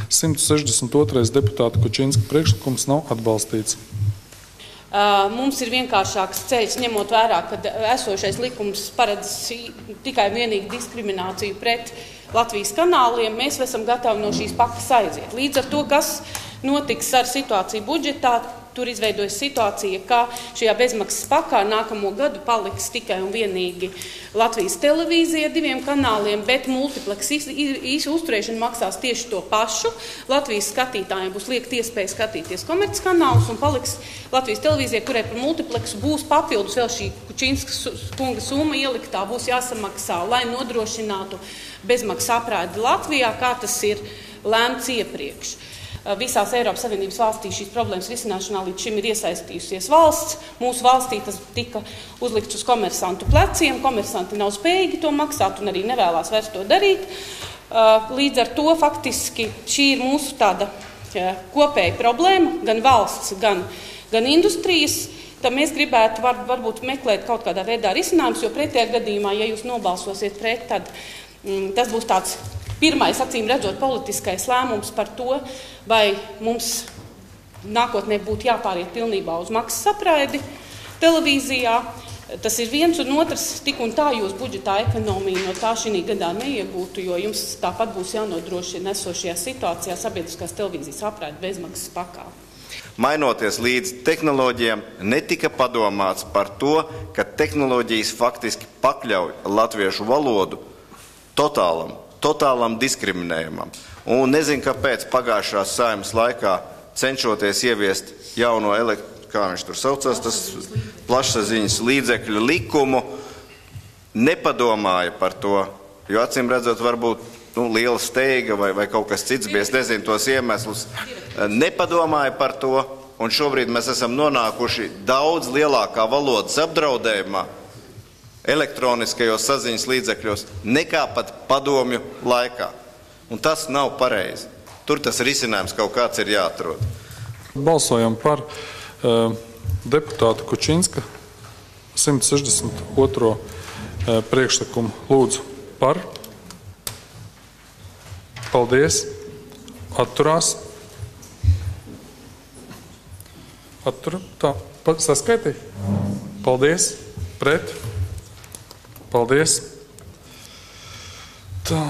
162. deputāta Kučinska priekšlikums nav atbalstīts. Mums ir vienkāršāks ceļš, ņemot vērā, ka esošais likums paredz tikai vienīgi diskrimināciju pret Latvijas kanāliem. Mēs esam gatavi no šīs pakas aiziet. Līdz ar to, kas notiks ar situāciju budžetā, tur izveidojas situācija, ka šajā bezmaksas pakā nākamo gadu paliks tikai un vienīgi Latvijas televīzija 2 kanāliem, bet multipleks uzturēšana maksās tieši to pašu. Latvijas skatītājiem būs liekt iespēja skatīties komerces kanālus un paliks Latvijas televīzija, kurai par multipleksu būs papildus vēl šī Kučinskas kunga summa ieliktā, būs jāsamaksā, lai nodrošinātu bezmaksas aprādi Latvijā, kā tas ir lēmts iepriekš. Visās Eiropas Savienības valstīs šīs problēmas risināšanā līdz šim ir iesaistījusies valsts. Mūsu valstī tas tika uzlikts uz komersantu pleciem. Komersanti nav spējīgi to maksāt un arī nevēlās vairs to darīt. Līdz ar to faktiski šī ir mūsu tāda kopēja problēma, gan valsts, gan industrijas. Tad mēs gribētu varbūt meklēt kaut kādā veidā risinājumus, jo pretējā gadījumā, ja jūs nobalsosiet pret, tad tas būs tāds pirmais, acīm redzot, politiskais lēmums par to, vai mums nākotnē būtu jāpāriet pilnībā uz maksas apraidi televīzijā. Tas ir viens, un otrs, tik un tā jūs budžetā ekonomiju no tā šī gadā neiegūtu, jo jums tāpat būs jānodrošina esošajā situācijā sabiedriskās televīzijas apraidi bezmaksas pakā. Mainoties līdz tehnoloģijām, netika padomāts par to, ka tehnoloģijas faktiski pakļauj latviešu valodu totālam diskriminējumam. Un nezinu, kāpēc pagājušās Saeimas laikā, cenšoties ieviest jauno kā viņš tur saucās, tas plašsaziņas līdzekļu likumu, nepadomāja par to, jo acīm redzot varbūt liela steiga vai kaut kas cits, bet es nezinu tos iemeslus, nepadomāja par to, un šobrīd mēs esam nonākuši daudz lielākā valodas apdraudējumā, elektroniskajos saziņas līdzekļos, nekā pat padomju laikā. Un tas nav pareizi. Tur tas risinājums kaut kāds ir jāatrod. Balsojam par deputātu Kučinska 162. Priekšlikumu. Lūdzu par. Paldies. Atturās. Tā, saskaitīja. Paldies. Pret. Paldies. Tā.